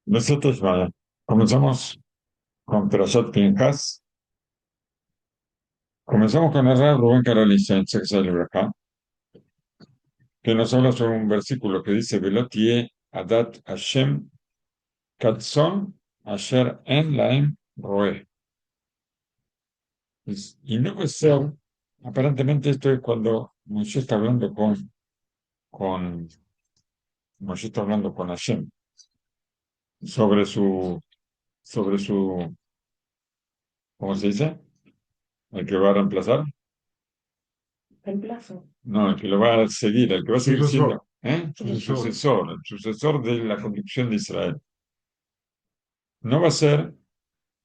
Nosotros, vaya, comenzamos con Perashat Pinchas. Comenzamos con el Rab Rubén Carolicense, que sale acá, que nos habla sobre un versículo que dice: Velotie Adat Hashem Katzon Asher En Laem Roe. Y no puede ser, aparentemente esto es cuando Moshe está hablando con Moshe está hablando con Hashem sobre sobre su, ¿cómo se dice? El que va a reemplazar. El plazo. No, el que lo va a seguir, el que va a seguir Sucesor. siendo, ¿eh? Su Sucesor. sucesor, el sucesor de la conducción de Israel. No va a ser,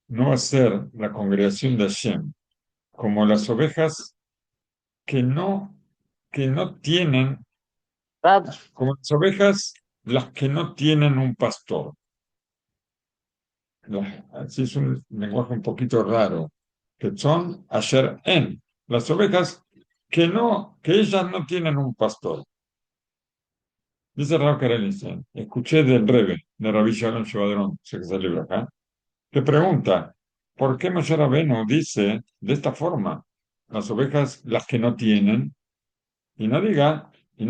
no va a ser la congregación de Hashem como las ovejas que que no tienen, como las ovejas las que no tienen un pastor. Así es un lenguaje un poquito raro, que son Asher En, las ovejas que ellas no tienen un pastor. Dice Rav Karelinstein, escuché del Rebbe, de Rabbi Shalom Shevadron, sé que salió acá, que pregunta, ¿por qué Moshe Rabbeinu dice de esta forma, las ovejas las que no tienen, y no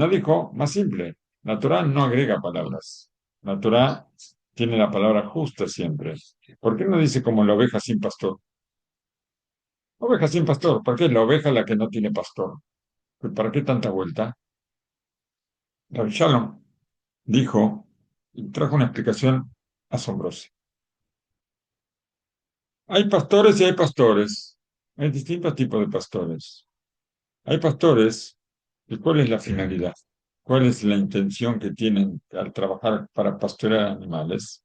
dijo más simple, la Torah no agrega palabras, la Torah tiene la palabra justa siempre. ¿Por qué no dice como la oveja sin pastor? Oveja sin pastor, ¿por qué la oveja la que no tiene pastor? ¿Para qué tanta vuelta? Rabbi Shalom dijo, y trajo una explicación asombrosa. Hay pastores y hay pastores. Hay distintos tipos de pastores. Hay pastores, ¿y cuál es la finalidad? ¿Cuál es la intención que tienen al trabajar para pastorear animales?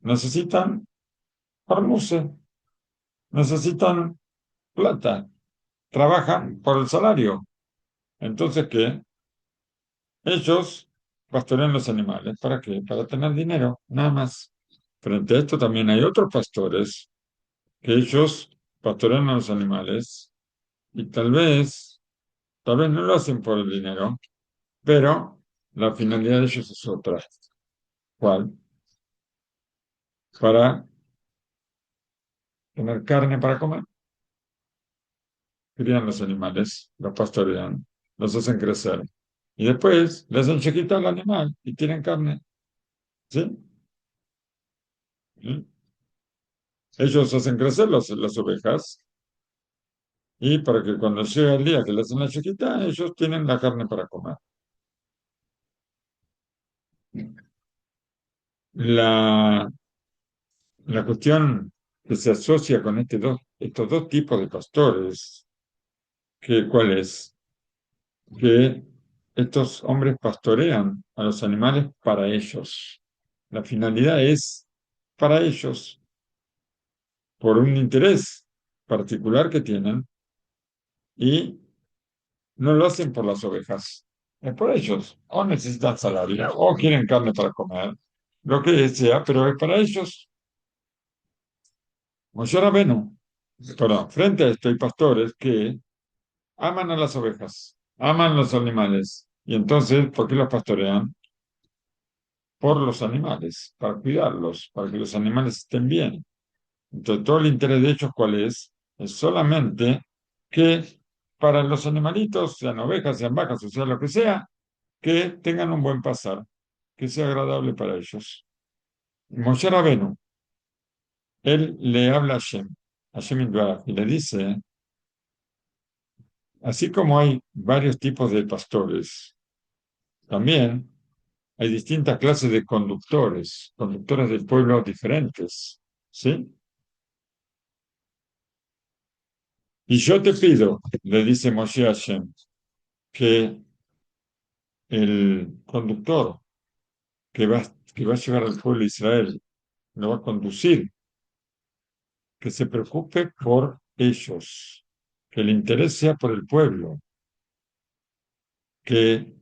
Necesitan parnuse, necesitan plata, trabajan por el salario. Entonces, ¿qué? Ellos pastorean los animales. ¿Para qué? Para tener dinero, nada más. Frente a esto también hay otros pastores que ellos pastorean a los animales y tal vez no lo hacen por el dinero, pero la finalidad de ellos es otra. ¿Cuál? Para tener carne para comer. Crían los animales, los pastorean, los hacen crecer. Y después les hacen chiquita al animal y tienen carne. ¿Sí? ¿Sí? Ellos hacen crecer las ovejas y para que cuando llegue el día que les hacen la chiquita, ellos tienen la carne para comer. La, la cuestión que se asocia con estos dos tipos de pastores, ¿cuál es? Que estos hombres pastorean a los animales para ellos. La finalidad es para ellos, por un interés particular que tienen, y no lo hacen por las ovejas. Es por ellos. O necesitan salario, o quieren carne para comer, lo que sea, pero es para ellos. Moshe Rabenu, perdón, frente a esto hay pastores que aman a las ovejas, aman los animales. Y entonces, ¿por qué los pastorean? Por los animales, para cuidarlos, para que los animales estén bien. Entonces, todo el interés de ellos, ¿cuál es? Es solamente que para los animalitos, sean ovejas, sean vacas, o sea lo que sea, que tengan un buen pasar, que sea agradable para ellos. Moshe Rabenu, él le habla a Hashem Yitbaraj, y le dice, así como hay varios tipos de pastores, también hay distintas clases de conductores, conductores del pueblo diferentes, ¿sí? Y yo te pido, le dice Moshe a Hashem, que el conductor que va a llevar al pueblo de Israel, lo va a conducir, que se preocupe por ellos, que le interese sea por el pueblo, que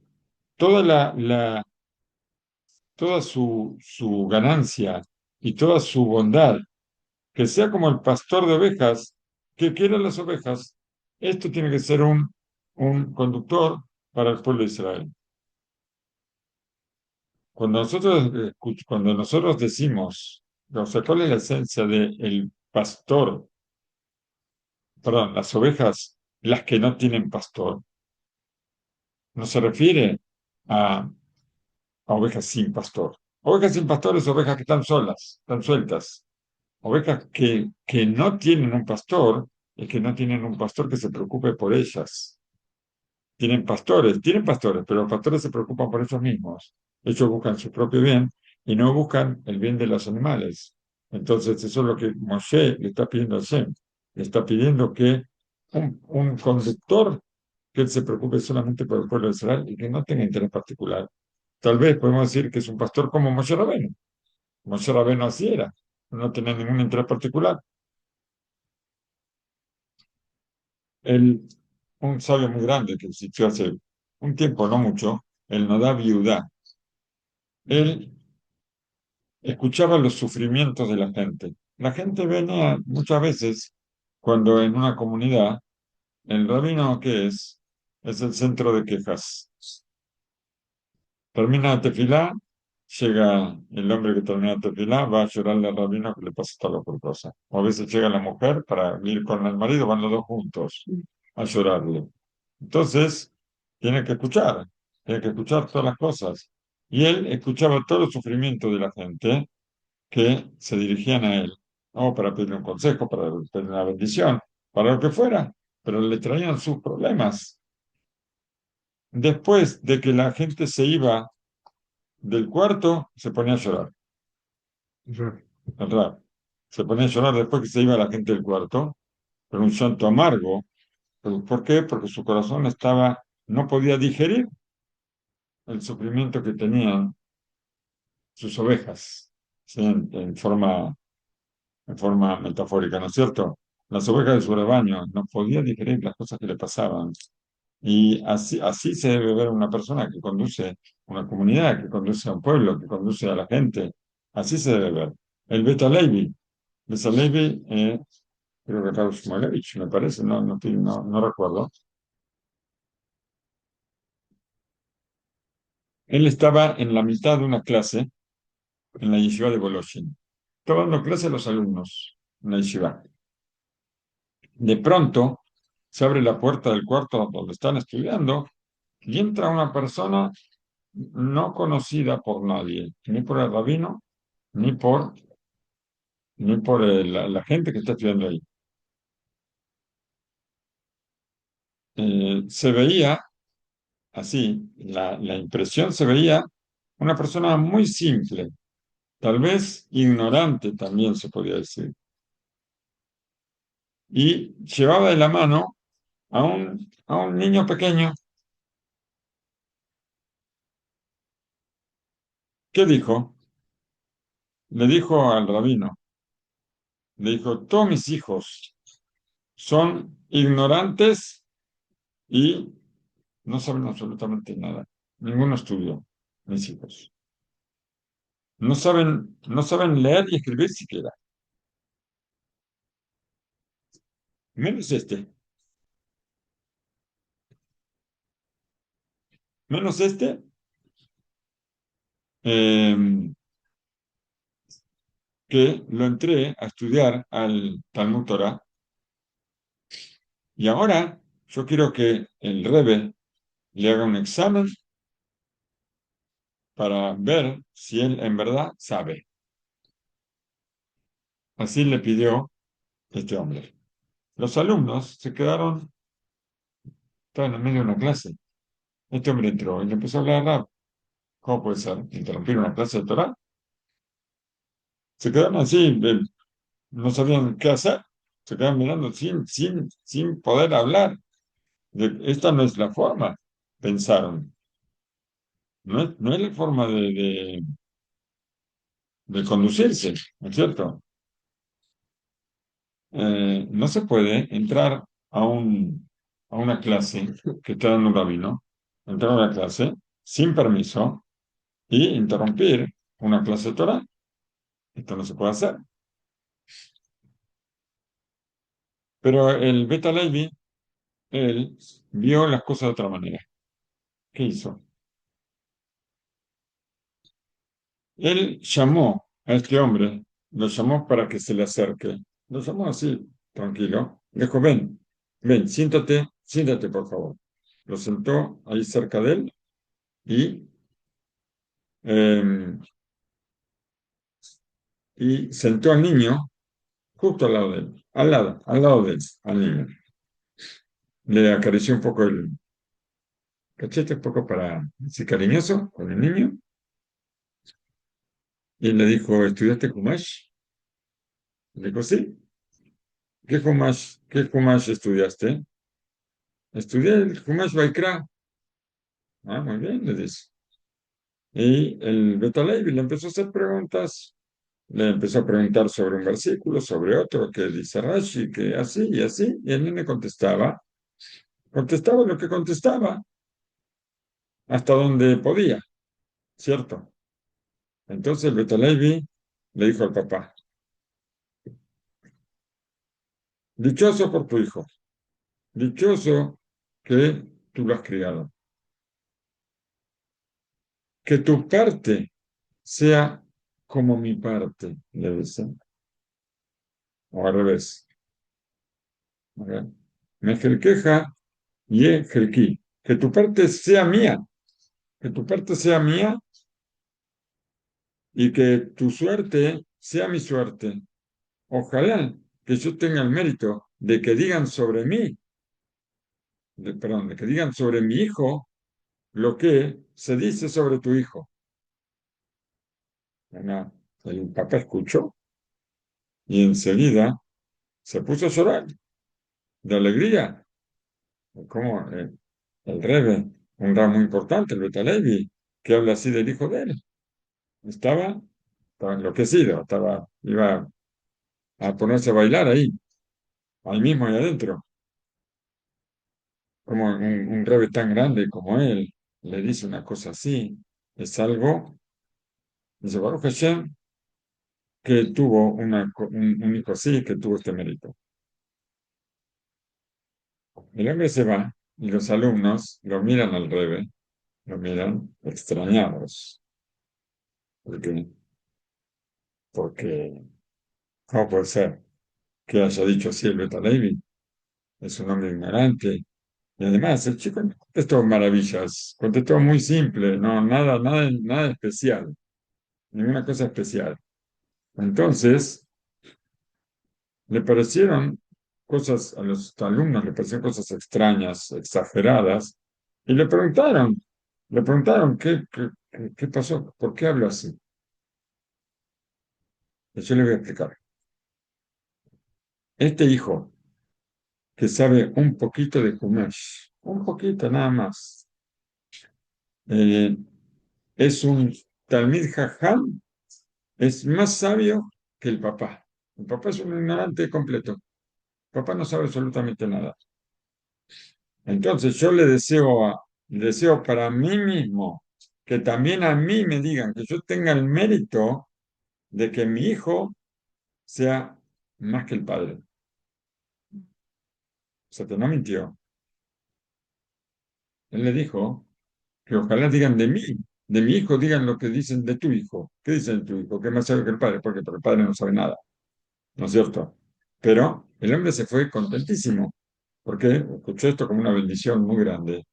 toda toda su ganancia y toda su bondad, que sea como el pastor de ovejas, que quiere las ovejas. Esto tiene que ser un conductor para el pueblo de Israel. cuando nosotros decimos, o sea, ¿cuál es la esencia del pastor? Perdón, las ovejas, las que no tienen pastor, no se refiere a ovejas sin pastor. Ovejas sin pastor es ovejas que están solas, están sueltas. Ovejas que no tienen un pastor, es que no tienen un pastor que se preocupe por ellas. Tienen pastores, pero los pastores se preocupan por ellos mismos. Ellos buscan su propio bien y no buscan el bien de los animales. Entonces, eso es lo que Moshe le está pidiendo a Hashem. Le está pidiendo que un conductor que él se preocupe solamente por el pueblo de Israel y que no tenga interés particular. Tal vez podemos decir que es un pastor como Moshe Rabbeinu. Moshe Rabbeinu así era, no tenía ningún interés particular. Él, un sabio muy grande que existió hace un tiempo, no mucho, el Nadav Yehudá, él escuchaba los sufrimientos de la gente. La gente venía muchas veces cuando en una comunidad, el rabino que es el centro de quejas. Termina la tefilá, llega el hombre que termina la tefilá, va a llorarle al rabino que le pasa tal por cosa. O a veces llega la mujer para ir con el marido, van los dos juntos a llorarle. Entonces, tiene que escuchar, tiene que escuchar todas las cosas. Y él escuchaba todo el sufrimiento de la gente que se dirigían a él, o para pedirle un consejo, para pedirle una bendición, para lo que fuera, pero le traían sus problemas. Después de que la gente se iba del cuarto, se ponía a llorar. El rap. Se ponía a llorar después que se iba la gente del cuarto, pero un llanto amargo. ¿Por qué? Porque su corazón no podía digerir el sufrimiento que tenían sus ovejas, ¿sí? En forma metafórica, ¿no es cierto? Las ovejas de su rebaño no podían digerir las cosas que le pasaban. Y así se debe ver una persona que conduce una comunidad, que conduce a un pueblo, que conduce a la gente. Así se debe ver. El Beta Levi. Beta Levi, creo que Raúl Shmulevich, me parece, no recuerdo. Él estaba en la mitad de una clase en la yeshiva de Voloshin. Estaba dando clase a los alumnos en la yeshiva. De pronto se abre la puerta del cuarto donde están estudiando y entra una persona no conocida por nadie, ni por el rabino, ni por la gente que está estudiando ahí. Se veía así, la impresión se veía una persona muy simple, tal vez ignorante también se podía decir, y llevaba de la mano a un niño pequeño. ¿Qué dijo? Le dijo al rabino, le dijo, todos mis hijos son ignorantes y no saben absolutamente nada. Ninguno estudió, mis hijos. No saben leer y escribir siquiera. Menos este, eh, que lo entré a estudiar al Talmud Torah. Y ahora yo quiero que el Rebbe le haga un examen para ver si él en verdad sabe. Así le pidió este hombre. Los alumnos se estaban en medio de una clase. Este hombre entró y le empezó a hablar rap. ¿Cómo puede ser? ¿Interrumpir una clase de Torah? Se quedaron así, no sabían qué hacer. Se quedaron mirando sin poder hablar. Esta no es la forma, pensaron. No es la forma de conducirse, ¿no es cierto? No se puede entrar a una clase que está dando un rabino, entrar a una clase sin permiso y interrumpir una clase de Torah. Esto no se puede hacer. Pero el Beta Levi, él vio las cosas de otra manera. ¿Qué hizo? él llamó a este hombre, lo llamó para que se le acerque. Lo llamó así, tranquilo. Dijo, ven, ven, siéntate, siéntate, por favor. Lo sentó ahí cerca de él y, eh, y sentó al niño justo al lado de él, al lado de él, al niño. Le acarició un poco el cachete, un poco para así cariñoso con el niño, y él le dijo, ¿estudiaste Chumash? Le dijo, sí. ¿Qué Chumash estudiaste? Estudié el Chumash Baikra. Ah, muy bien, le dice. Y el Beto Levi le empezó a hacer preguntas, le empezó a preguntar sobre un versículo, sobre otro, que dice Rashi, que así y así, y el niño contestaba lo que contestaba, hasta donde podía, ¿cierto? Entonces el Beto Levi le dijo al papá, dichoso por tu hijo, dichoso que tú lo has criado, que tu parte sea como mi parte, le dicen, o al revés. ¿Ok? Me queja y Jelquí, que tu parte sea mía, que tu parte sea mía y que tu suerte sea mi suerte. Ojalá que yo tenga el mérito de que digan sobre mí, perdón, de que digan sobre mi hijo lo que se dice sobre tu hijo. Bueno, el papá escuchó y enseguida se puso a llorar de alegría. Como el Rebbe, un ramo muy importante, el Betalevi, que habla así del hijo de él. Estaba, estaba enloquecido, iba a ponerse a bailar ahí mismo, ahí adentro. Como un Rebbe tan grande como él le dice una cosa así, es algo, dice Baruch Hashem, que tuvo un hijo así, que tuvo este mérito. El hombre se va y los alumnos lo miran al Rebbe, lo miran extrañados, porque, porque, ¿cómo puede ser que haya dicho así el Beta Levi? Es un hombre ignorante. Y además, el chico no contestó maravillas, contestó muy simple, no, nada especial, ninguna cosa especial. Entonces, le parecieron cosas, a los alumnos le parecieron cosas extrañas, exageradas, y le preguntaron qué pasó, por qué habló así. Y yo le voy a explicar. Este hijo que sabe un poquito de Chumash, un poquito nada más, eh, es un Talmid Jajam, es más sabio que el papá. El papá es un ignorante completo. El papá no sabe absolutamente nada. Entonces yo le deseo para mí mismo que también a mí me digan que yo tenga el mérito de que mi hijo sea más que el padre. O sea, que no mintió. Él le dijo que ojalá digan de mi hijo, digan lo que dicen de tu hijo. ¿Qué dicen de tu hijo? Que más sabe que el padre, porque el padre no sabe nada, ¿no es cierto? Pero el hombre se fue contentísimo, porque escuchó esto como una bendición muy grande.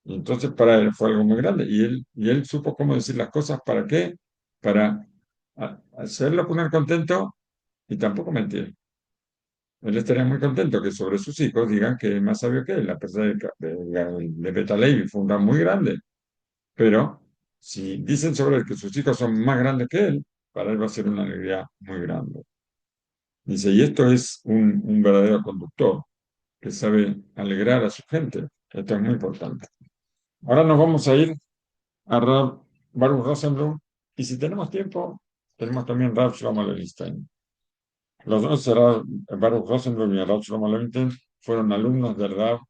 Y entonces para él fue algo muy grande. Y él supo cómo decir las cosas, ¿para qué? Para hacerlo poner contento y tampoco mentir. Él estaría muy contento que sobre sus hijos digan que es más sabio que él. La persona de Beta Levi fue un gran muy grande. Pero si dicen sobre él que sus hijos son más grandes que él, para él va a ser una alegría muy grande. Dice, y esto es un verdadero conductor que sabe alegrar a su gente. Esto es muy importante. Ahora nos vamos a ir a Rav Baruch Rosenblum y si tenemos tiempo, tenemos también Rav Shlomo Levinstein. Los dos, Baruch Rosenblum y Rav Shlomo Levinstein, fueron alumnos de Rav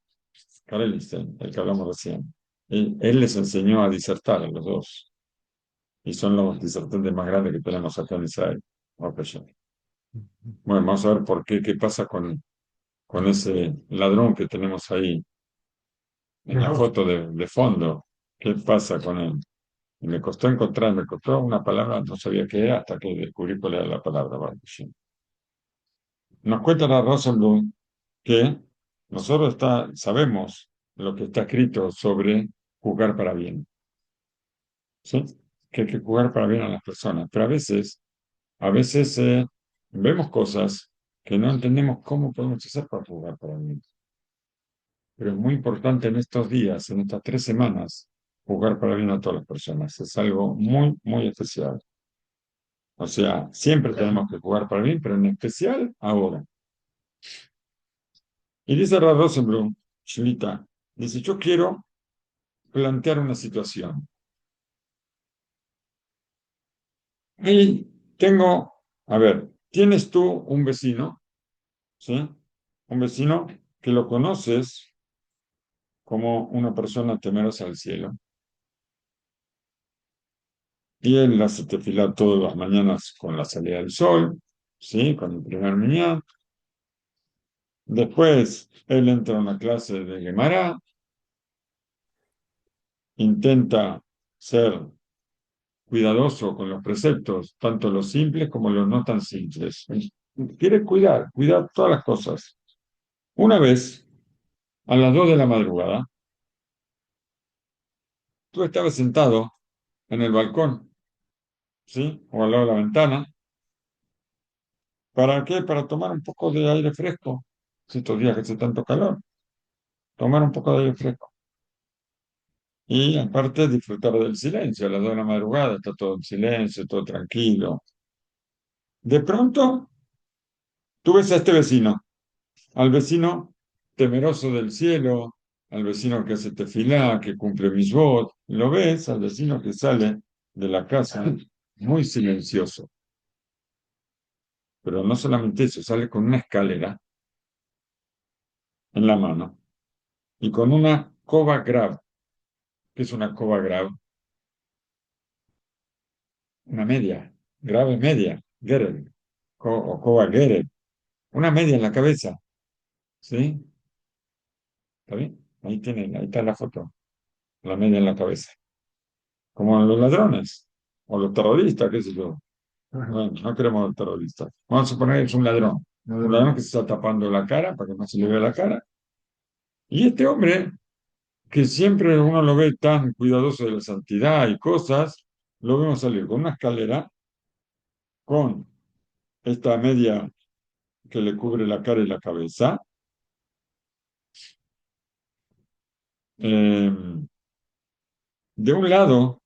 Karelstein, el que hablamos recién. Él les enseñó a disertar a los dos y son los disertantes más grandes que tenemos acá en Israel. Ok, ya. Bueno, vamos a ver qué pasa con ese ladrón que tenemos ahí en la foto de fondo. ¿Qué pasa con él? Y me costó una palabra, no sabía qué era hasta que descubrí cuál era la palabra Baruch Shem. Nos cuenta la Rosenblum que nosotros sabemos lo que está escrito sobre jugar para bien, ¿sí? Que hay que jugar para bien a las personas, pero a veces vemos cosas que no entendemos cómo podemos hacer para jugar para bien. Pero es muy importante en estos días, en estas 3 semanas, jugar para bien a todas las personas. Es algo muy, muy especial. O sea, siempre tenemos que jugar para bien, pero en especial ahora. Y dice Rad Rosenblum, Shlita, dice, yo quiero plantear una situación. Y a ver, tienes tú un vecino, ¿sí? Un vecino que lo conoces como una persona temerosa al cielo. Y él hace tefilá todas las mañanas con la salida del sol, ¿sí? Con el primer minyan. Después, él entra a una clase de Gemara, intenta ser cuidadoso con los preceptos, tanto los simples como los no tan simples. Quiere cuidar todas las cosas. Una vez, a las 2 de la madrugada, tú estabas sentado en el balcón, ¿sí? O al lado de la ventana. ¿Para qué? Para tomar un poco de aire fresco. Estos días que hace tanto calor, tomar un poco de aire fresco. Y aparte disfrutar del silencio. A las 2 de la madrugada está todo en silencio, todo tranquilo. De pronto, tú ves a este vecino, al vecino temeroso del cielo, al vecino que hace tefilá, que cumple misbot. Lo ves al vecino que sale de la casa muy silencioso. Pero no solamente eso, sale con una escalera en la mano y con una coba grab. ¿Qué es una coba grab? Una media, grave media, gerel, o coba gerel. Una media en la cabeza, ¿sí? ¿Está bien? Ahí está la foto, la media en la cabeza. Como los ladrones o los terroristas, qué sé yo. Bueno, no queremos terroristas. Vamos a suponer que es un ladrón. Un ladrón que se está tapando la cara para que no se le vea la cara. Y este hombre, que siempre uno lo ve tan cuidadoso de la santidad y cosas, lo vemos salir con una escalera, con esta media que le cubre la cara y la cabeza. Eh, de un lado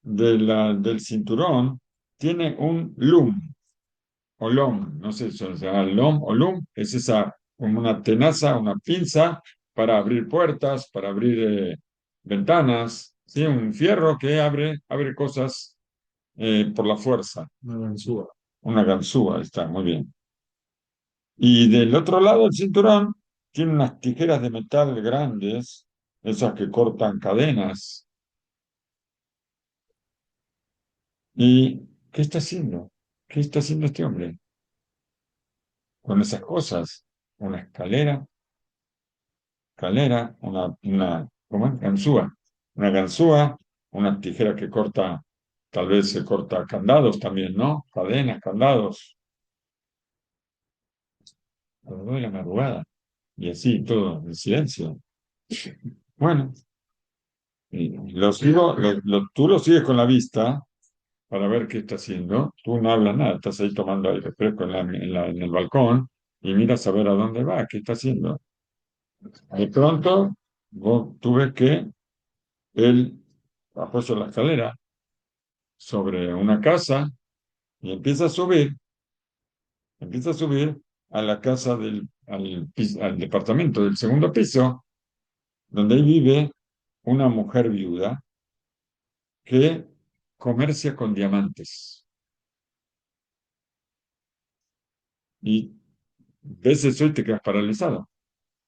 del cinturón tiene un lum o lom, no sé si se llama lom o lum, es esa como una tenaza, una pinza para abrir puertas, para abrir ventanas, ¿sí? Un fierro que abre cosas por la fuerza. Una ganzúa. Una ganzúa, está, muy bien. Y del otro lado del cinturón tiene unas tijeras de metal grandes, esas que cortan cadenas. ¿Y qué está haciendo? ¿Qué está haciendo este hombre con esas cosas? Una escalera, ¿cómo es? Ganzúa. Una ganzúa, una tijera que corta, tal vez se corta candados también, ¿no? Cadenas, candados, a las 2 de la madrugada. Y así, todo en silencio. Bueno, y tú lo sigues con la vista para ver qué está haciendo. Tú no hablas nada, estás ahí tomando aire fresco en el balcón y miras a ver a dónde va, qué está haciendo. De pronto, tú ves que él ha puesto la escalera sobre una casa y empieza a subir a la casa al departamento del segundo piso, donde ahí vive una mujer viuda que comercia con diamantes. Y ves eso y te quedas paralizado.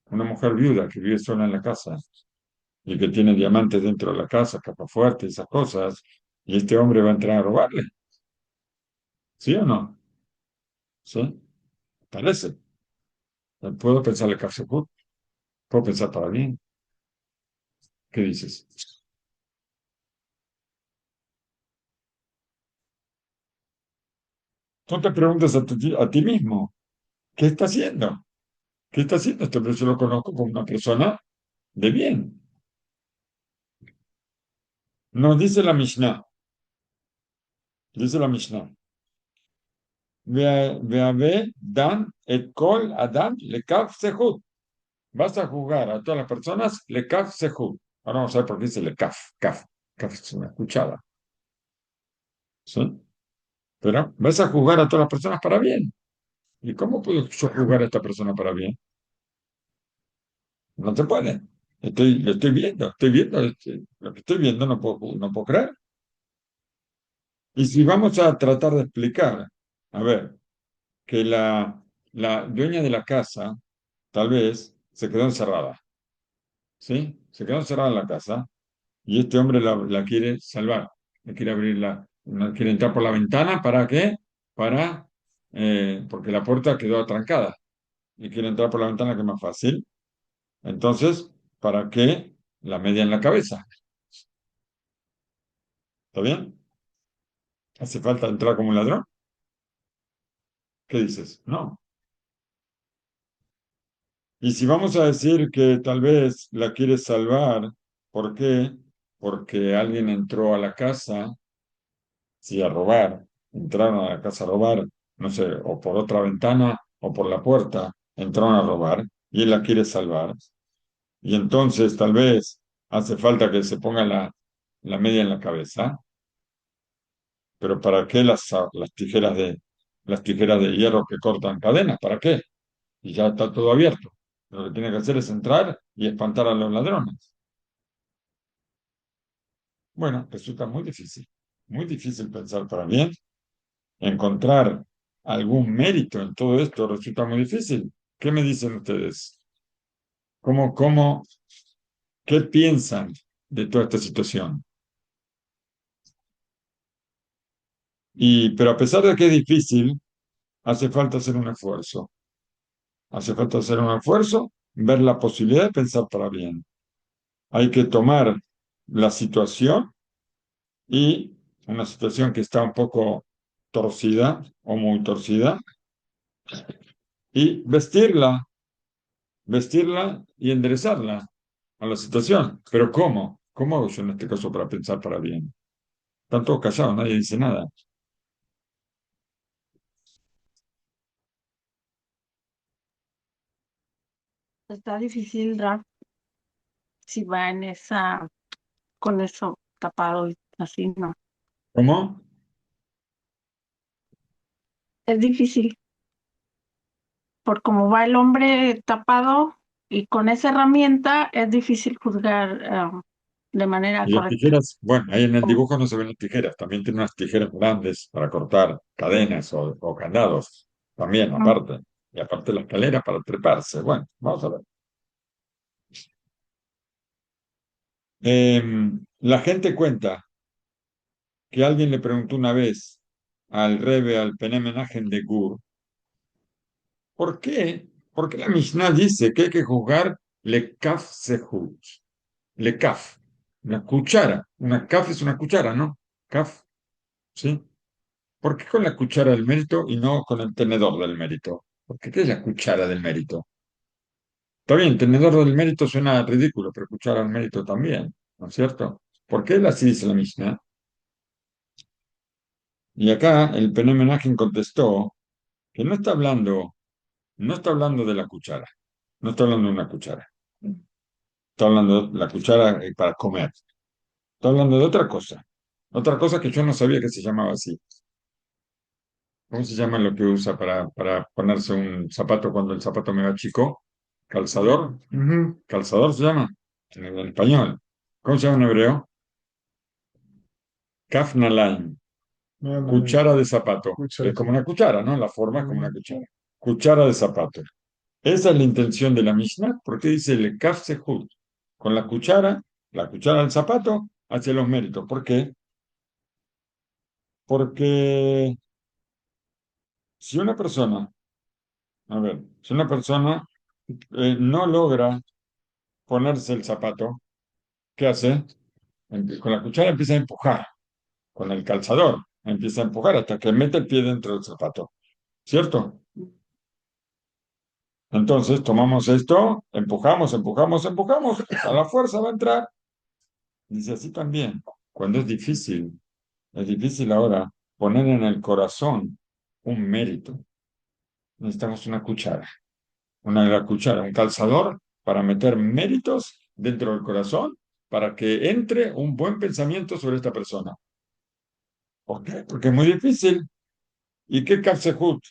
Una mujer viuda que vive sola en la casa y que tiene diamantes dentro de la casa, capa fuerte, esas cosas, y este hombre va a entrar a robarle. ¿Sí o no? ¿Sí? Parece. Puedo pensarle caso, puedo pensar para bien. ¿Qué dices? Tú te preguntas a ti mismo, ¿qué está haciendo? ¿Qué está haciendo este hombre? Yo lo conozco como una persona de bien. No, dice la Mishnah, Veave dan et kol adam lekav sehut. Vas a jugar a todas las personas lekav sehut. Ahora vamos a ver por qué dice lekaf, kaf. Kaf es una escuchada, ¿sí? Pero vas a jugar a todas las personas para bien. ¿Y cómo puedo yo jugar a esta persona para bien? No se puede. Lo estoy viendo, lo que estoy viendo no puedo creer. Y si vamos a tratar de explicar, a ver, que la dueña de la casa tal vez se quedó encerrada, ¿sí? Se quedó encerrada en la casa y este hombre la quiere salvar, le quiere abrir no quiere entrar por la ventana, ¿para qué? Para, porque la puerta quedó atrancada y quiere entrar por la ventana que es más fácil. Entonces, ¿para qué la media en la cabeza? ¿Está bien? ¿Hace falta entrar como un ladrón? ¿Qué dices? No. Y si vamos a decir que tal vez la quieres salvar, ¿por qué? Porque alguien entró a la casa, sí, a robar, entraron a la casa a robar, no sé, o por otra ventana o por la puerta, entraron a robar y él la quiere salvar. Y entonces tal vez hace falta que se ponga la media en la cabeza, pero ¿para qué las tijeras de hierro que cortan cadenas? ¿Para qué? Y ya está todo abierto. Lo que tiene que hacer es entrar y espantar a los ladrones. Bueno, resulta muy difícil pensar para bien, encontrar algún mérito en todo esto resulta muy difícil. ¿Qué me dicen ustedes? ¿Cómo, qué piensan de toda esta situación? Pero a pesar de que es difícil, hace falta hacer un esfuerzo. Hace falta hacer un esfuerzo, ver la posibilidad de pensar para bien. Hay que tomar la situación y una situación que está un poco torcida o muy torcida y vestirla y enderezarla a la situación. Pero ¿cómo? ¿Cómo hago yo en este caso para pensar para bien? Están todos callados, nadie dice nada. Está difícil, Raf, si va en esa, con eso tapado y así, no. ¿Cómo? Es difícil, por cómo va el hombre tapado y con esa herramienta es difícil juzgar de manera Y las correcta. tijeras, bueno, ahí en el Como- dibujo no se ven las tijeras, también tiene unas tijeras grandes para cortar cadenas o candados, también Ujú. aparte. Y aparte la escalera para treparse. Bueno, vamos a ver. La gente cuenta que alguien le preguntó una vez al Rebbe, al Pené Menachem de Gur, ¿por qué? ¿Por qué la Mishnah dice que hay que juzgar le kaf sehut? Le kaf, una cuchara. Una kaf es una cuchara, ¿no? Kaf, ¿sí? ¿Por qué con la cuchara del mérito y no con el tenedor del mérito? ¿Por qué es la cuchara del mérito? Está bien, tenedor del mérito suena ridículo, pero cuchara del mérito también, ¿no es cierto? ¿Por qué él así dice la Mishnah? Y acá el Pené Menachem contestó que no está hablando de la cuchara, no está hablando de una cuchara, está hablando de la cuchara para comer, está hablando de otra cosa que yo no sabía que se llamaba así. ¿Cómo se llama lo que usa para ponerse un zapato cuando el zapato me va chico? ¿Calzador? Ujú. ¿Calzador se llama? En español. ¿Cómo se llama en hebreo? Kafnalaim. Cuchara de zapato. Es como una cuchara, ¿no? La forma es como una cuchara. Cuchara de zapato. Esa es la intención de la Mishnah, porque dice el kaf sehut. Con la cuchara del zapato, hace los méritos. ¿Por qué? Porque si una persona, a ver, si una persona no logra ponerse el zapato, ¿qué hace? Con la cuchara empieza a empujar, con el calzador. empieza a empujar hasta que mete el pie dentro del zapato, ¿cierto? Entonces tomamos esto, empujamos, empujamos, empujamos, a la fuerza va a entrar. Dice así también, cuando es difícil ahora poner en el corazón un mérito. Necesitamos una cuchara, una cuchara, un calzador para meter méritos dentro del corazón para que entre un buen pensamiento sobre esta persona. ¿Por qué? Porque es muy difícil. ¿Y qué Capsejut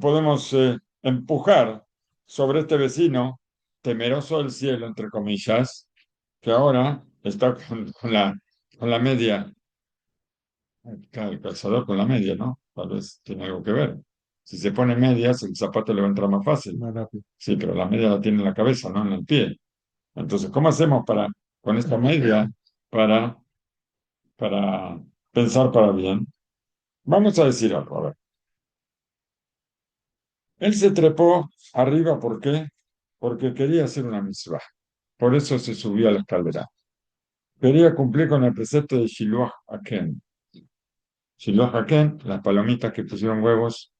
podemos empujar sobre este vecino temeroso del cielo, entre comillas, que ahora está con la media, claro, el calzador con la media, ¿no? Tal vez tiene algo que ver. Si se pone medias, el zapato le va a entrar más fácil. Más rápido. Sí, pero la media la tiene en la cabeza, no en el pie. Entonces, ¿cómo hacemos con esta media para, para pensar para bien? Vamos a decir algo, a ver. Él se trepó arriba, ¿por qué? Porque quería hacer una mitzvah. Por eso se subió a la escalera. Quería cumplir con el precepto de Shiloh Haken. Shiloh Haken, las palomitas que pusieron huevos,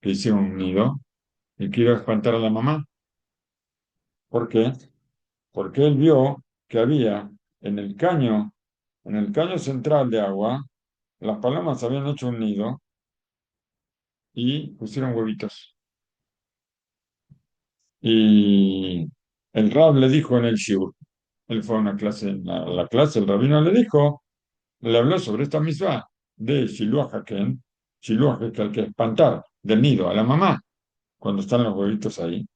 que hicieron un nido, y quiero espantar a la mamá. ¿Por qué? Porque él vio que había en en el caño central de agua, las palomas habían hecho un nido y pusieron huevitos. Y el Rab le dijo en el shiur, él fue a una clase, a la clase, el rabino le dijo, le habló sobre esta misma de Shiluah Haken, Shiluah que hay que espantar del nido a la mamá cuando están los huevitos ahí.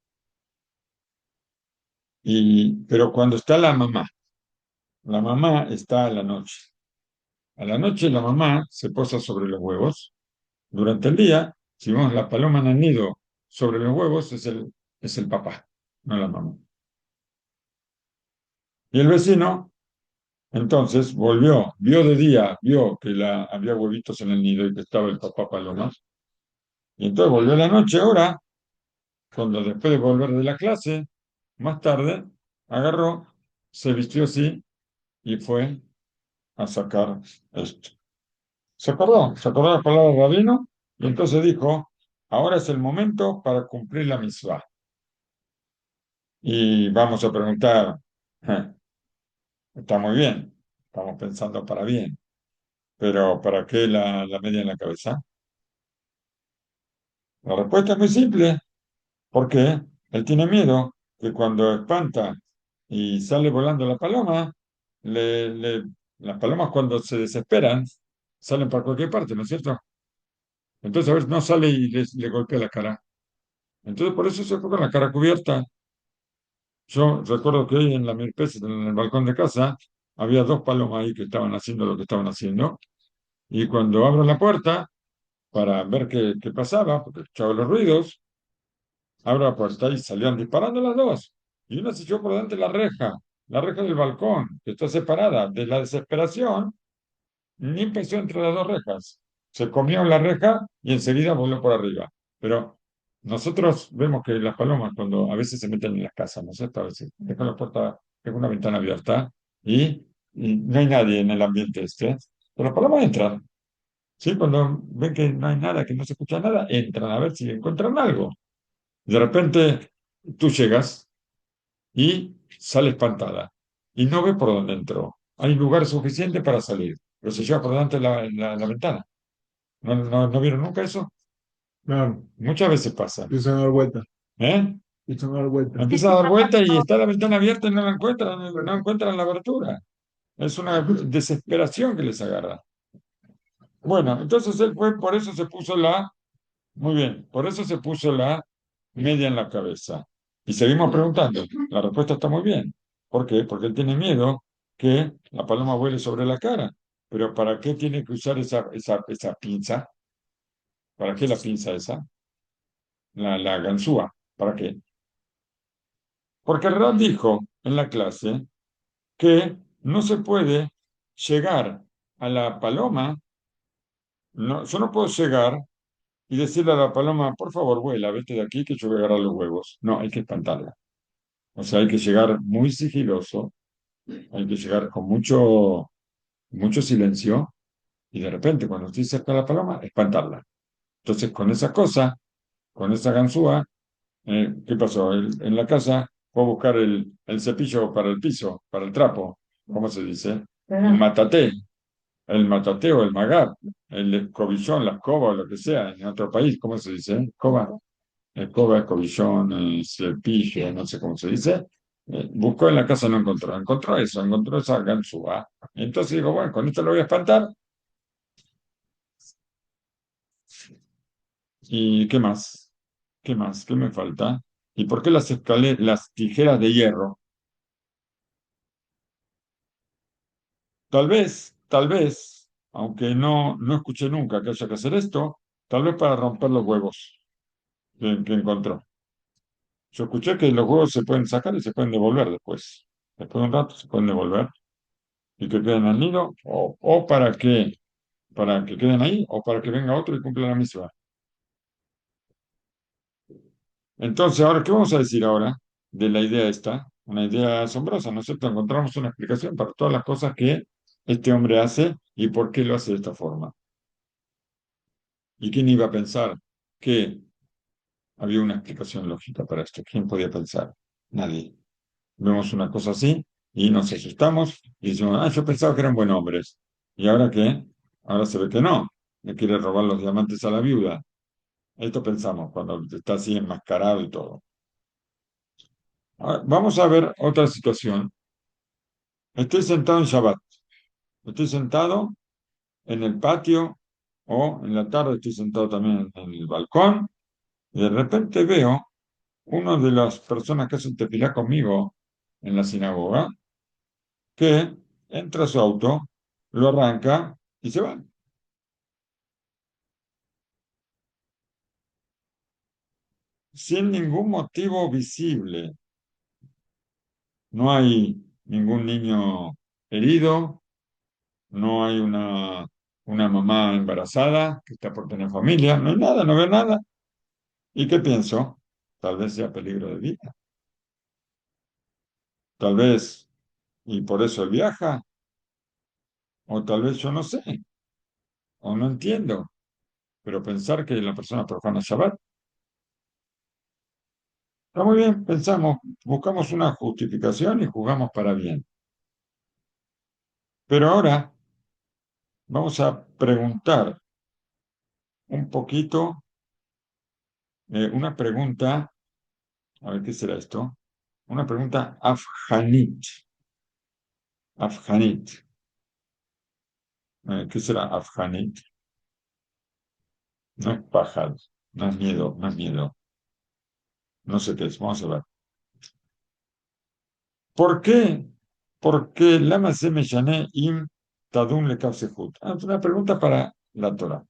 Pero cuando está la mamá está a la noche. A la noche la mamá se posa sobre los huevos. Durante el día, si vemos la paloma en el nido sobre los huevos, es el papá, no la mamá. Y el vecino entonces volvió, vio de día, vio que había huevitos en el nido y que estaba el papá paloma. Y entonces volvió a la noche ahora, cuando después de volver de la clase, más tarde, agarró, se vistió así y fue a sacar esto. Se acordó las palabras del rabino y entonces dijo, ahora es el momento para cumplir la mitzvah. Y vamos a preguntar, "Eh, está muy bien, estamos pensando para bien, pero ¿para qué la media en la cabeza?" La respuesta es muy simple, porque él tiene miedo que cuando espanta y sale volando la paloma, le, le- las palomas cuando se desesperan salen para cualquier parte, ¿no es cierto? Entonces a ver, no sale y le golpea la cara. Entonces por eso se fue con la cara cubierta. Yo recuerdo que hoy en la Mirpes, en el balcón de casa, había dos palomas ahí que estaban haciendo lo que estaban haciendo. Y cuando abro la puerta para ver qué pasaba, porque escuchaba los ruidos, abro la puerta y salían disparando las dos. Y una se echó por delante la reja del balcón, que está separada. De la desesperación, ni empezó entre las dos rejas. Se comió la reja y enseguida voló por arriba. Pero nosotros vemos que las palomas, cuando a veces se meten en las casas, ¿no es cierto? A veces dejan la puerta, dejan una ventana abierta y no hay nadie en el ambiente este. Pero las palomas entran. ¿Sí? Cuando ven que no hay nada, que no se escucha nada, entran a ver si encuentran algo. De repente tú llegas y sale espantada y no ve por dónde entró. Hay lugar suficiente para salir, pero se lleva por delante la ventana. ¿No vieron nunca eso? Claro. Muchas veces pasa. Empiezan a dar vuelta. ¿Eh? Empiezan a dar vuelta. Sí, Empieza a sí, dar me vuelta y pasó. está la ventana abierta y no la encuentran, no encuentran la abertura. Es una desesperación que les agarra. Bueno, entonces él fue, por eso se puso muy bien, por eso se puso la media en la cabeza. Y seguimos preguntando. La respuesta está muy bien. ¿Por qué? Porque él tiene miedo que la paloma vuele sobre la cara. Pero ¿para qué tiene que usar esa pinza? ¿Para qué la pinza esa? La ganzúa. ¿Para qué? Porque el Rab dijo en la clase que no se puede llegar a la paloma. No, yo no puedo llegar y decirle a la paloma, por favor, vuela, vete de aquí que yo voy a agarrar los huevos. No, hay que espantarla. O sea, hay que llegar muy sigiloso, hay que llegar con mucho silencio y de repente cuando estoy cerca de la paloma, espantarla. Entonces con esa cosa, con esa ganzúa, ¿qué pasó? En la casa fue a buscar el cepillo para el piso, para el trapo, ¿cómo se dice? El matate o el magar, el escobillón, la escoba o lo que sea, en otro país, ¿cómo se dice? Escoba, escobillón, cepillo, no sé cómo se dice. Buscó en la casa, no encontró. Encontró eso, encontró esa ganzúa. Entonces digo, bueno, con esto lo voy a espantar. ¿Y qué más? ¿Qué más? ¿Qué me falta? ¿Y por qué las tijeras de hierro? Tal vez, aunque no escuché nunca que haya que hacer esto, tal vez para romper los huevos que encontró. Yo escuché que los huevos se pueden sacar y se pueden devolver después. Después de un rato se pueden devolver y que queden al nido, o para que queden ahí, o para que venga otro y cumpla la misión. Entonces, ahora, ¿qué vamos a decir ahora de la idea esta? Una idea asombrosa, ¿no es cierto? Encontramos una explicación para todas las cosas que este hombre hace y por qué lo hace de esta forma. ¿Y quién iba a pensar que había una explicación lógica para esto? ¿Quién podía pensar? Nadie. Vemos una cosa así y nos asustamos y decimos, ah, yo pensaba que eran buenos hombres. ¿Y ahora qué? Ahora se ve que no. Le quiere robar los diamantes a la viuda. Esto pensamos cuando está así enmascarado y todo. Ahora, vamos a ver otra situación. Estoy sentado en Shabbat. Estoy sentado en el patio o en la tarde estoy sentado también en el balcón y de repente veo una de las personas que hacen tefilá conmigo en la sinagoga que entra a su auto, lo arranca y se va. Sin ningún motivo visible. No hay ningún niño herido, no hay una mamá embarazada que está por tener familia, no hay nada, no veo nada. ¿Y qué pienso? Tal vez sea peligro de vida, tal vez, y por eso él viaja, o tal vez yo no sé, o no entiendo, pero pensar que la persona profana Shabbat, está muy bien, pensamos, buscamos una justificación y jugamos para bien. Pero ahora vamos a preguntar un poquito, una pregunta, a ver qué será esto, una pregunta afganit, afganit. ¿Qué será afganit? No es pájaro, no es miedo, no es miedo, no sé qué es, vamos a ver. ¿Por qué? ¿Por qué lama se me llané im tadun le kapsehut? Es una pregunta para la Torah.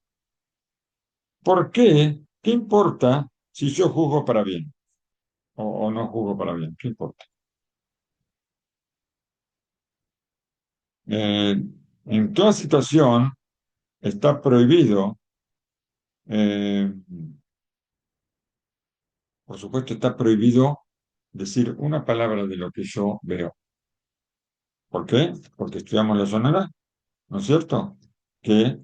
¿Por qué? ¿Qué importa si yo juzgo para bien o no juzgo para bien? ¿Qué importa? Eh, en toda situación está prohibido, eh, por supuesto, está prohibido decir una palabra de lo que yo veo. ¿Por qué? Porque estudiamos la sonora, ¿no es cierto? Que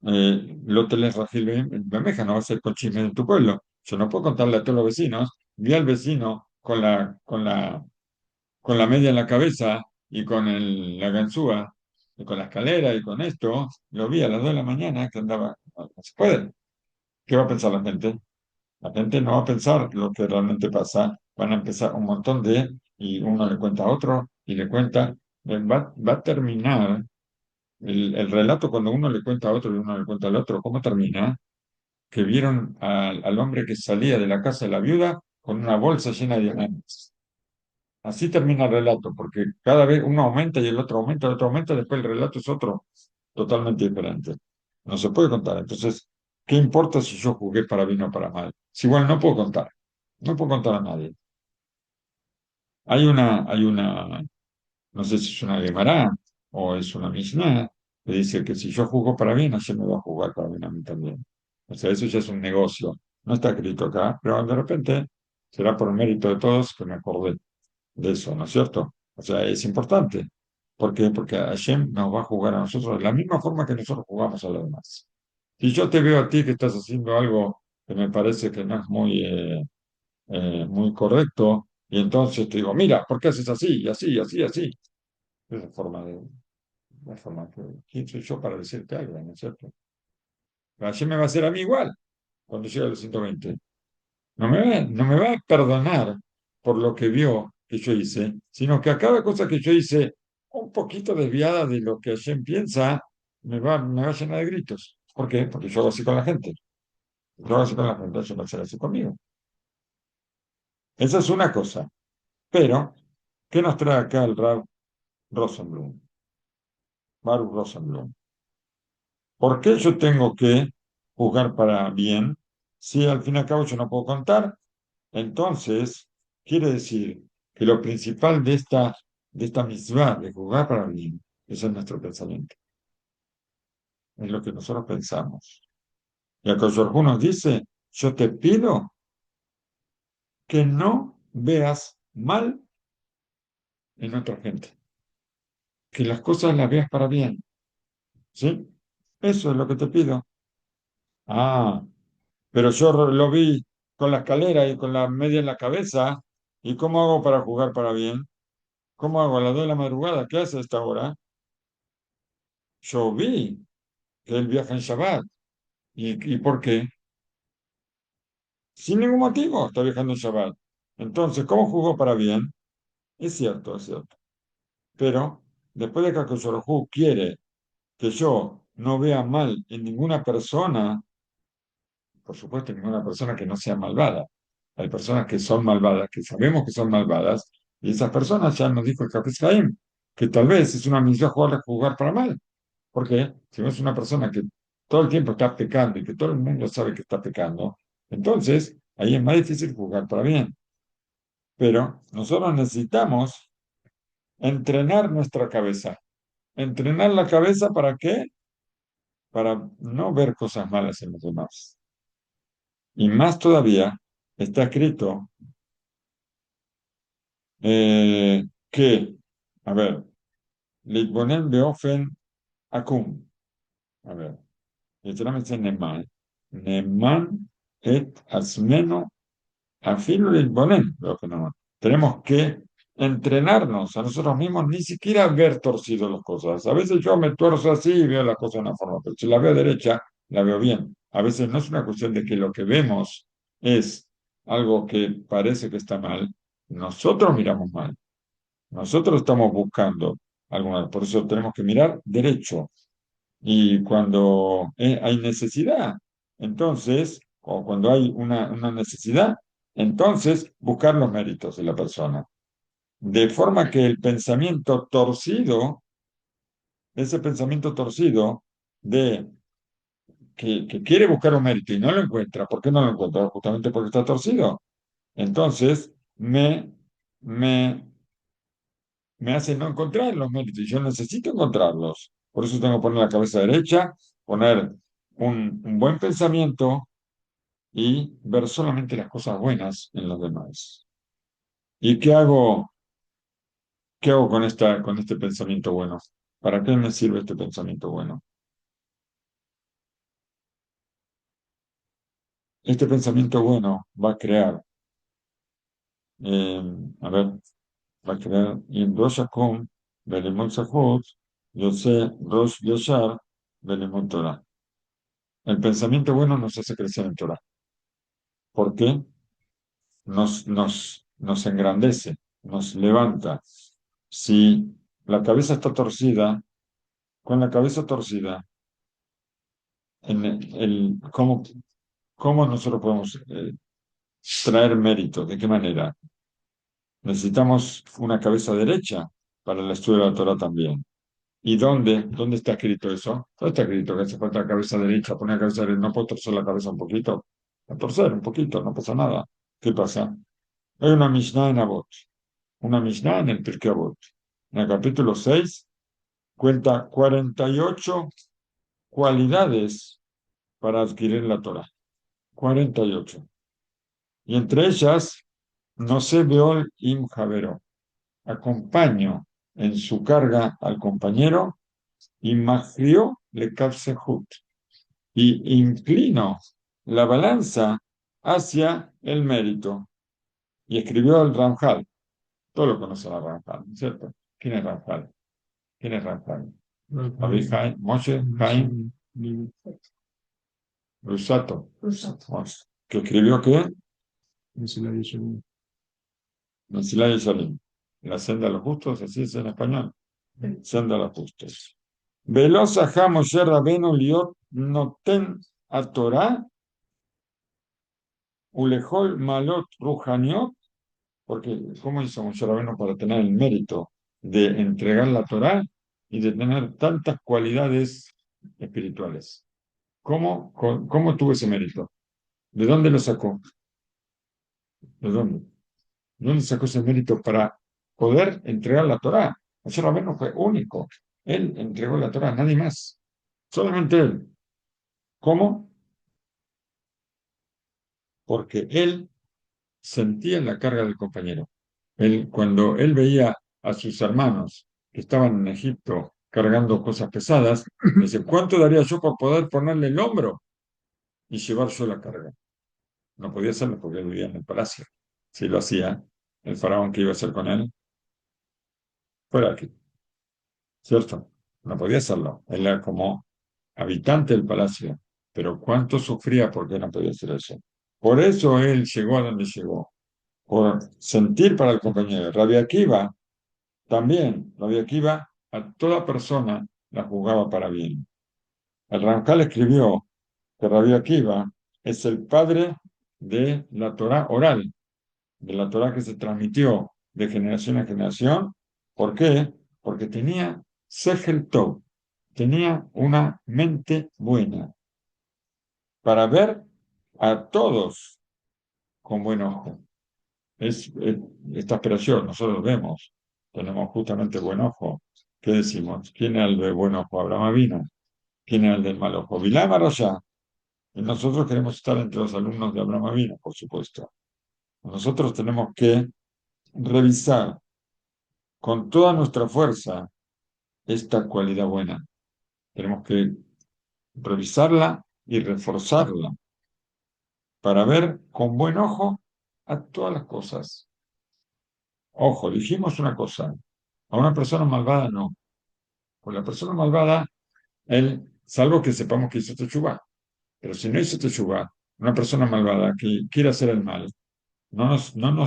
lo tenés Rajil Bermeja, no va a ser con chismes en tu pueblo. Yo no puedo contarle a todos los vecinos. Vi al vecino con la media en la cabeza y con la ganzúa, y con la escalera y con esto. Lo vi a las 2 de la mañana que andaba. No se puede. ¿Qué va a pensar la gente? La gente no va a pensar lo que realmente pasa. Van a empezar un montón y uno le cuenta a otro y le cuenta. Va a terminar el relato cuando uno le cuenta a otro y uno le cuenta al otro. ¿Cómo termina? Que vieron al hombre que salía de la casa de la viuda con una bolsa llena de diamantes. Así termina el relato, porque cada vez uno aumenta y el otro aumenta, después el relato es otro totalmente diferente. No se puede contar. Entonces, ¿qué importa si yo jugué para bien o para mal? Si igual no puedo contar, no puedo contar a nadie. Hay una, no sé si es una Gemara o es una Mishnah, que dice que si yo jugo para bien, Hashem me va a jugar para bien a mí también. O sea, eso ya es un negocio. No está escrito acá, pero de repente será por mérito de todos que me acordé de eso, ¿no es cierto? O sea, es importante. ¿Por qué? Porque Hashem nos va a jugar a nosotros de la misma forma que nosotros jugamos a los demás. Si yo te veo a ti que estás haciendo algo que me parece que no es muy correcto, y entonces te digo, mira, ¿por qué haces así, y así, y así, y así? Es la forma que, ¿quién soy yo para decirte algo, no es cierto? Hashem me va a hacer a mí igual cuando llegue a los 120. No me va a perdonar por lo que vio que yo hice, sino que a cada cosa que yo hice un poquito desviada de lo que Hashem piensa, me va a llenar de gritos. ¿Por qué? Porque yo hago así con la gente. Yo hago así con la gente, Hashem va a hacer así conmigo. Esa es una cosa. Pero, ¿qué nos trae acá el Rab Rosenblum? Baruch Rosenblum. ¿Por qué yo tengo que juzgar para bien si al fin y al cabo yo no puedo contar? Entonces, quiere decir que lo principal de esta mitzvah, de juzgar para bien, eso es nuestro pensamiento, es lo que nosotros pensamos. Y acá nos dice, yo te pido que no veas mal en otra gente, que las cosas las veas para bien, ¿sí? Eso es lo que te pido. Ah, pero yo lo vi con la escalera y con la media en la cabeza, ¿y cómo hago para jugar para bien? ¿Cómo hago a las 2 de la madrugada? ¿Qué hace a esta hora? Yo vi que él viaja en Shabbat. ¿Y por qué? Sin ningún motivo está viajando en Shabbat. Entonces, ¿cómo jugó para bien? Es cierto, es cierto. Pero después de que Akadosh Baruj Hu quiere que yo no vea mal en ninguna persona, por supuesto, ninguna persona que no sea malvada. Hay personas que son malvadas, que sabemos que son malvadas, y esas personas ya nos dijo el Hafez Haim, que tal vez es una misión jugar para mal. Porque si no es una persona que todo el tiempo está pecando y que todo el mundo sabe que está pecando, entonces ahí es más difícil jugar para bien. Pero nosotros necesitamos entrenar nuestra cabeza. ¿Entrenar la cabeza para qué? Para no ver cosas malas en los demás. Y más todavía, está escrito que, a ver, Litbonen Beofen Akum. A ver, literalmente Neman. Neman et Asmeno Afilo el imponen, lo que no. Tenemos que entrenarnos a nosotros mismos, ni siquiera ver torcido las cosas. A veces yo me tuerzo así y veo las cosas de una forma, pero si la veo derecha, la veo bien. A veces no es una cuestión de que lo que vemos es algo que parece que está mal. Nosotros miramos mal. Nosotros estamos buscando alguna. Por eso tenemos que mirar derecho. Y cuando hay necesidad, entonces, o cuando hay una necesidad, entonces buscar los méritos de la persona. De forma que el pensamiento torcido, ese pensamiento torcido de que quiere buscar un mérito y no lo encuentra, ¿por qué no lo encuentra? Justamente porque está torcido. Entonces, me, me hace no encontrar los méritos. Y yo necesito encontrarlos. Por eso tengo que poner la cabeza derecha, poner un buen pensamiento y ver solamente las cosas buenas en los demás. ¿Y qué hago con este pensamiento bueno? ¿Para qué me sirve este pensamiento bueno? Este pensamiento bueno va a crear, eh, a ver, va a crear Rosh Hashanah, Belimot Zahut, Yosef, Rosh Yashar, Belimot Torah. El pensamiento bueno nos hace crecer en Torah. ¿Por qué? Nos engrandece, nos levanta. Si la cabeza está torcida, con la cabeza torcida, ¿cómo nosotros podemos traer mérito? ¿De qué manera? Necesitamos una cabeza derecha para el estudio de la Torah también. ¿Y dónde está escrito eso? ¿Dónde está escrito que hace falta la cabeza derecha? Poner la cabeza derecha, no puedo torcer la cabeza un poquito. A torcer un poquito, no pasa nada. ¿Qué pasa? Hay una Mishnah en Avot, una Mishnah en el Pirkei Avot. En el capítulo 6 cuenta 48 cualidades para adquirir la Torah. 48. Y entre ellas, no sé Beol im Javero. Acompaño en su carga al compañero y Mahrió le Kapsehut, y inclino la balanza hacia el mérito. Y escribió el Ramjal. Todos lo conocen a Ramjal, ¿no es cierto? ¿Quién es Ramjal? ¿Quién es Ramjal? Rabbi Haim, Moshe Haim Rusato. ¿Que escribió qué? Mesilá y Salim. La senda de los justos, así es en español. Senda de los justos. Veloz ajá Moshe Rabenu liot noten a Torah ulejol malot ruhaniot, porque ¿cómo hizo Moshe Rabenu para tener el mérito de entregar la Torah y de tener tantas cualidades espirituales? ¿Cómo tuvo ese mérito? ¿De dónde lo sacó? ¿De dónde? ¿De dónde sacó ese mérito para poder entregar la Torah? Moshe Rabenu fue único. Él entregó la Torah, nadie más. Solamente él. ¿Cómo? Porque él sentía la carga del compañero. Cuando él veía a sus hermanos que estaban en Egipto cargando cosas pesadas, dice, ¿cuánto daría yo por poder ponerle el hombro y llevar yo la carga? No podía hacerlo porque él vivía en el palacio. Si lo hacía, el faraón que iba a hacer con él, fuera aquí, ¿cierto? No podía hacerlo. Él era como habitante del palacio, pero cuánto sufría porque no podía hacer eso. Por eso él llegó a donde llegó, por sentir para el compañero. Rabbi Akiva también, Rabbi Akiva a toda persona la juzgaba para bien. El Ramjal escribió que Rabbi Akiva es el padre de la Torá oral, de la Torá que se transmitió de generación en generación. ¿Por qué? Porque tenía Sehel Tov, tenía una mente buena para ver a todos con buen ojo. Esta expresión, nosotros vemos, tenemos justamente buen ojo. ¿Qué decimos? ¿Quién es el de buen ojo? Abraham Avinu. ¿Quién es el del mal ojo? Bilam Arashá. Y nosotros queremos estar entre los alumnos de Abraham Avinu, por supuesto. Nosotros tenemos que revisar con toda nuestra fuerza esta cualidad buena. Tenemos que revisarla y reforzarla para ver con buen ojo a todas las cosas. Ojo, dijimos una cosa, a una persona malvada no. Con la persona malvada, él, salvo que sepamos que hizo teshuvá, pero si no hizo teshuvá, una persona malvada que quiere hacer el mal, no nos, no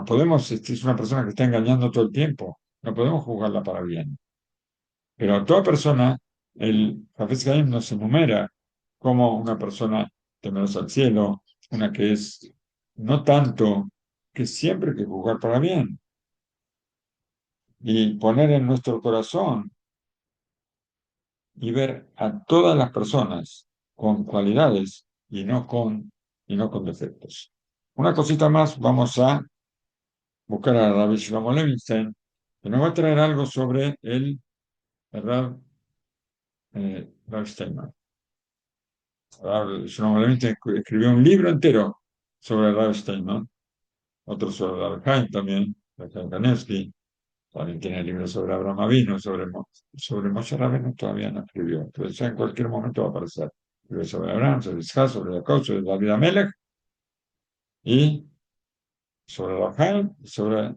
podemos, si es una persona que está engañando todo el tiempo, no podemos juzgarla para bien. Pero a toda persona, el Hafez Haim nos enumera como una persona temerosa al cielo, una que es no tanto, que siempre hay que juzgar para bien y poner en nuestro corazón y ver a todas las personas con cualidades y no con defectos. Una cosita más, vamos a buscar a Rabbi Shlomo Levinstein, que nos va a traer algo sobre Rav Steinman. Shlomo Levinstein escribió un libro entero sobre Rav Steinman, otro sobre Rav Haim también, Rav Haim Kanevsky. También tiene libros sobre Abraham Avinu, sobre Moshe Rabbeinu todavía no escribió, pero ya en cualquier momento va a aparecer. Escribió sobre Abraham, sobre Isaac, sobre Jacob, sobre David Amelech y sobre Rahel y sobre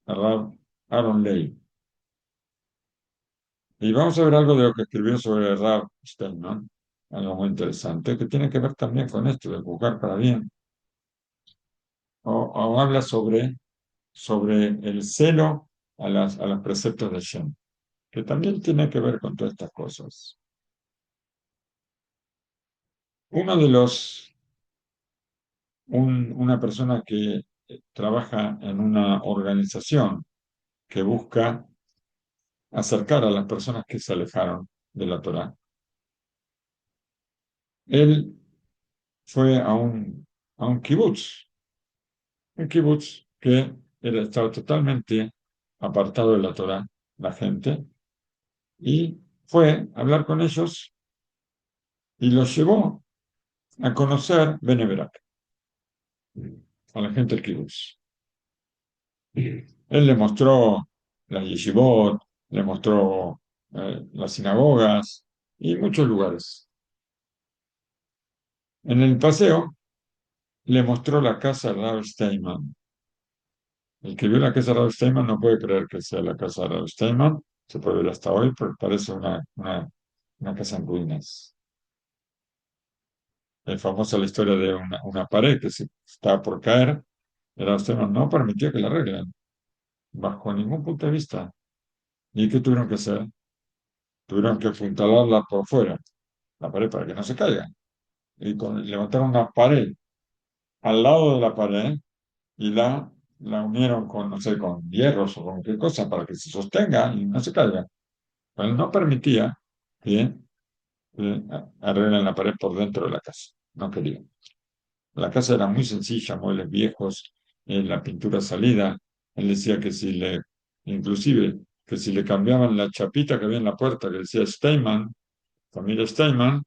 Aaron Levi. Y vamos a ver algo de lo que escribió sobre Rav Steinman, algo muy interesante, que tiene que ver también con esto de juzgar para bien. O habla sobre el celo a los preceptos de Shem, que también tiene que ver con todas estas cosas. Uno de una persona que trabaja en una organización que busca acercar a las personas que se alejaron de la Torá. Él fue a un kibutz, un kibutz que estaba totalmente apartado de la Torá, la gente, y fue a hablar con ellos y los llevó a conocer Bene Berak, a la gente del kibutz. Él le mostró las yeshivot, le mostró las sinagogas y muchos lugares. En el paseo le mostró la casa de Rav Steinman. El que vio la casa de Rav Steinman no puede creer que sea la casa de Rav Steinman. Se puede ver hasta hoy, pero parece una casa en ruinas. Es famosa la historia de una pared que se estaba por caer. Y Rav Steinman no permitió que la arreglen, bajo ningún punto de vista. ¿Y qué tuvieron que hacer? Tuvieron que apuntalarla por fuera, la pared, para que no se caiga. Y levantaron una pared al lado de la pared y la unieron con, no sé, con hierros o con qué cosa para que se sostenga y no se caiga. Pero él no permitía que arreglen la pared por dentro de la casa. No quería. La casa era muy sencilla, muebles viejos, la pintura salida. Él decía que inclusive, que si le cambiaban la chapita que había en la puerta, que decía Steinman, familia Steinman,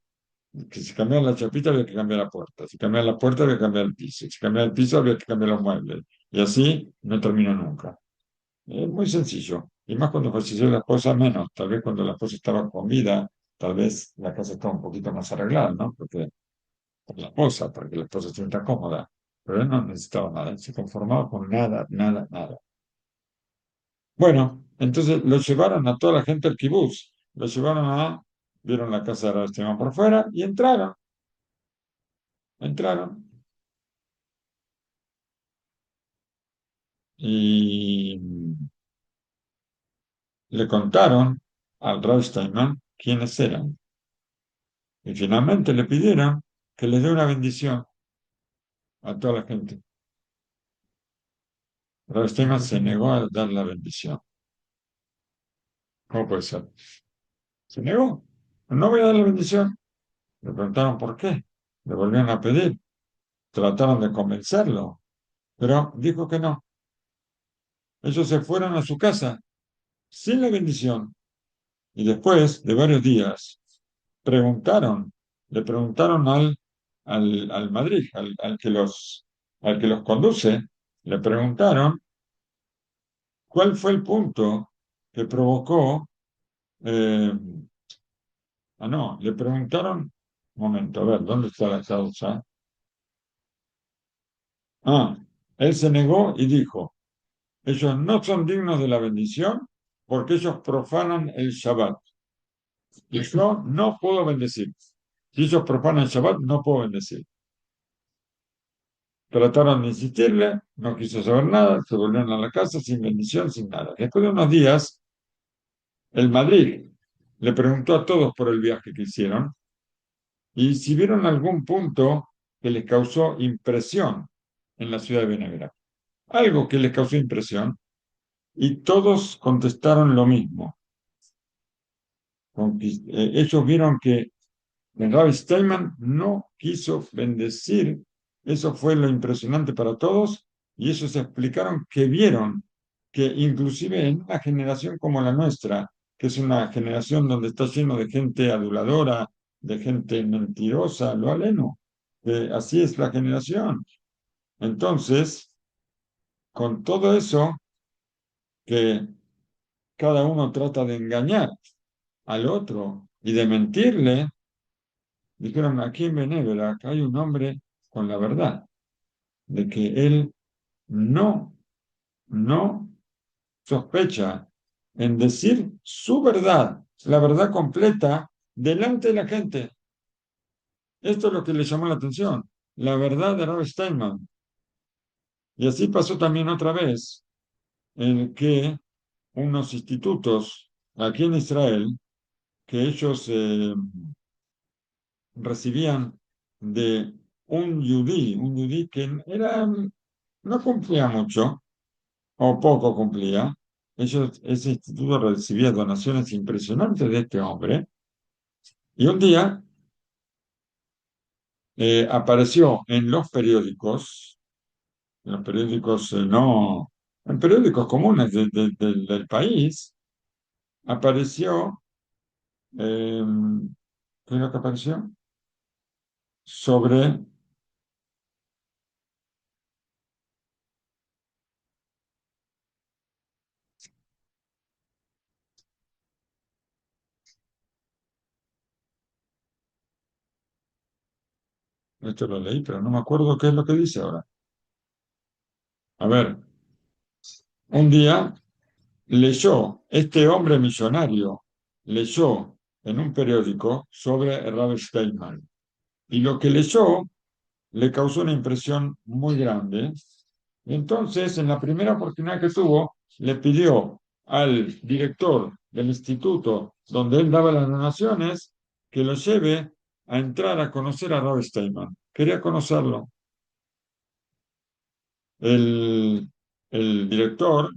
que si cambiaba la chapita había que cambiar la puerta, si cambiaba la puerta había que cambiar el piso, si cambiaba el piso había que cambiar los muebles. Y así no terminó nunca. Es muy sencillo. Y más cuando falleció la esposa, menos. Tal vez cuando la esposa estaba con vida, tal vez la casa estaba un poquito más arreglada, ¿no? Porque por la esposa, para que la esposa se sienta cómoda. Pero él no necesitaba nada, él se conformaba con nada, nada, nada. Bueno, entonces lo llevaron a toda la gente al kibutz, vieron la casa de la Esteban por fuera y entraron y le contaron al Rav Steinman quiénes eran. Y finalmente le pidieron que les dé una bendición a toda la gente. Rav Steinman se negó a dar la bendición. ¿Cómo puede ser? Se negó. No voy a dar la bendición. Le preguntaron por qué. Le volvieron a pedir. Trataron de convencerlo, pero dijo que no. Ellos se fueron a su casa sin la bendición. Y después de varios días, preguntaron, le preguntaron al Madrid, al que los conduce, le preguntaron cuál fue el punto que provocó, eh, no, le preguntaron, un momento, a ver, ¿dónde está la causa? Ah, él se negó y dijo, ellos no son dignos de la bendición porque ellos profanan el Shabbat. Y yo no puedo bendecir. Si ellos profanan el Shabbat, no puedo bendecir. Trataron de insistirle, no quiso saber nada, se volvieron a la casa sin bendición, sin nada. Después de unos días, el Madrid le preguntó a todos por el viaje que hicieron y si vieron algún punto que les causó impresión en la ciudad de Benaveral. Algo que les causó impresión y todos contestaron lo mismo. Ellos vieron que Rav Steinman no quiso bendecir. Eso fue lo impresionante para todos y ellos explicaron que vieron que inclusive en una generación como la nuestra, que es una generación donde está lleno de gente aduladora, de gente mentirosa, lo aleno, que así es la generación. Entonces, con todo eso, que cada uno trata de engañar al otro y de mentirle, dijeron, aquí en Benévera, acá hay un hombre con la verdad, de que él no, no sospecha en decir su verdad, la verdad completa, delante de la gente. Esto es lo que le llamó la atención, la verdad de Rav Steinman. Y así pasó también otra vez, en que unos institutos aquí en Israel, que ellos recibían de un yudí que no cumplía mucho o poco cumplía. Ese instituto recibía donaciones impresionantes de este hombre y un día apareció en los periódicos no, en periódicos comunes del país, apareció, eh, ¿qué es lo que apareció? Sobre – Esto lo leí, pero no me acuerdo qué es lo que dice ahora. A ver, un día leyó, este hombre millonario, leyó en un periódico sobre Rav Steinman. Y lo que leyó le causó una impresión muy grande. Entonces, en la primera oportunidad que tuvo, le pidió al director del instituto donde él daba las donaciones que lo lleve a entrar a conocer a Rav Steinman. Quería conocerlo. El, el director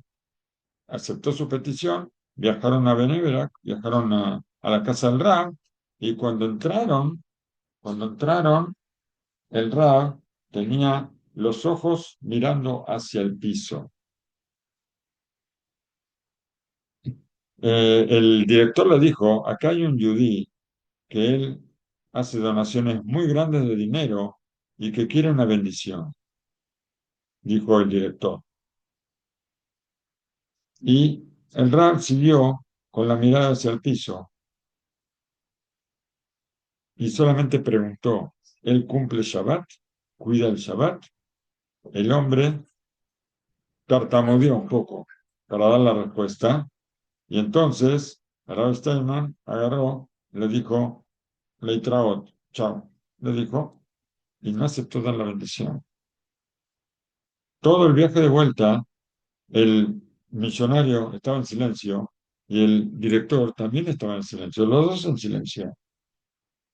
aceptó su petición, viajaron a Benéverac, viajaron a la casa del Rav, y cuando entraron, el Rav tenía los ojos mirando hacia el piso. El director le dijo, acá hay un yudí que él hace donaciones muy grandes de dinero y que quiere una bendición, dijo el director. Y el Rav siguió con la mirada hacia el piso y solamente preguntó, ¿él cumple Shabbat? ¿Cuida el Shabbat? El hombre tartamudeó un poco para dar la respuesta y entonces Rav Steinman agarró, le dijo, Leitraot, chao, le dijo, y no aceptó dar la bendición. Todo el viaje de vuelta, el millonario estaba en silencio y el director también estaba en silencio, los dos en silencio.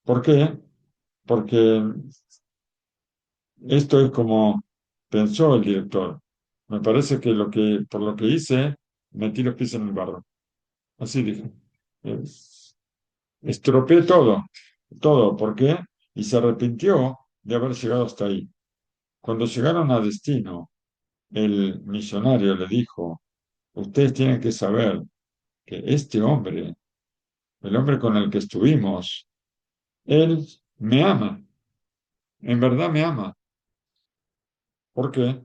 ¿Por qué? Porque esto es como pensó el director. Me parece que por lo que hice, metí los pies en el barro. Así dijo. Es- Estropeé todo, todo. ¿Por qué? Y se arrepintió de haber llegado hasta ahí. Cuando llegaron a destino, el millonario le dijo, ustedes tienen que saber que este hombre, el hombre con el que estuvimos, él me ama, en verdad me ama. ¿Por qué?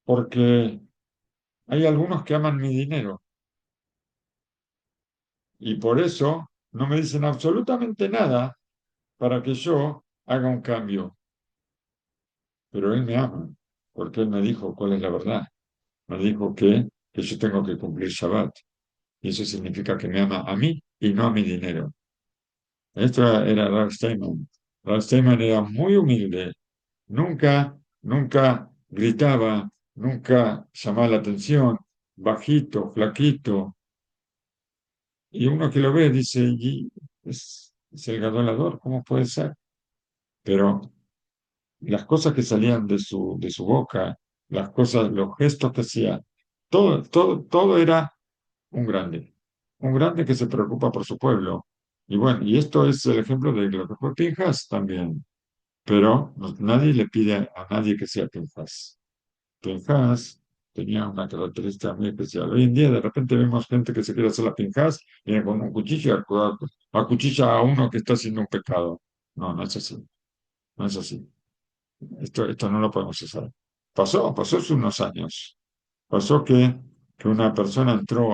Porque hay algunos que aman mi dinero y por eso no me dicen absolutamente nada para que yo haga un cambio. Pero él me ama, porque él me dijo cuál es la verdad. Me dijo que yo tengo que cumplir Shabbat. Y eso significa que me ama a mí y no a mi dinero. Esto era Ralph Steinman. Ralph Steinman era muy humilde. Nunca gritaba, nunca llamaba la atención. Bajito, flaquito. Y uno que lo ve dice, "Y es el gadolador, ¿cómo puede ser?" Pero las cosas que salían de su boca, las cosas, los gestos que hacía, todo era un grande que se preocupa por su pueblo. Y bueno, y esto es el ejemplo de lo que fue Pinjas también, pero nadie le pide a nadie que sea Pinjas. Pinjas tenía una característica muy especial. Hoy en día de repente vemos gente que se quiere hacer la Pinjas, viene con un cuchillo y acuchilla a uno que está haciendo un pecado. No, no es así, no es así. Esto no lo podemos hacer. Pasó hace unos años. Pasó que una persona entró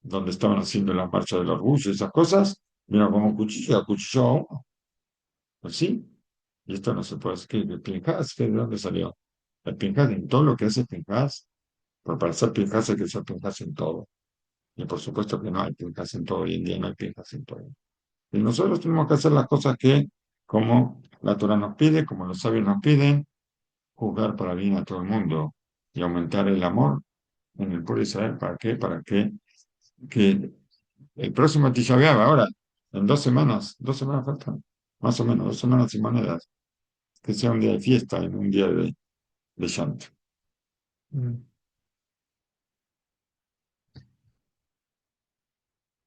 donde estaban haciendo la marcha del orgullo y esas cosas, vino con un cuchillo y acuchilló a uno. Así. Y esto no se puede hacer. ¿El Pinhas? ¿De dónde salió? El Pinhas en todo lo que hace Pinhas, pero para ser Pinhas hay que ser Pinhas en todo. Y por supuesto que no hay Pinhas en todo. Hoy en día no hay Pinhas en todo. Y nosotros tenemos que hacer las cosas como la Torah nos pide, como los sabios nos piden, juzgar para bien a todo el mundo y aumentar el amor en el pueblo de Israel. ¿Para qué? Para que el próximo Tisha B'Av, ahora, en 2 semanas faltan, más o menos, 2 semanas y monedas, que sea un día de fiesta, en un día de llanto. Mm.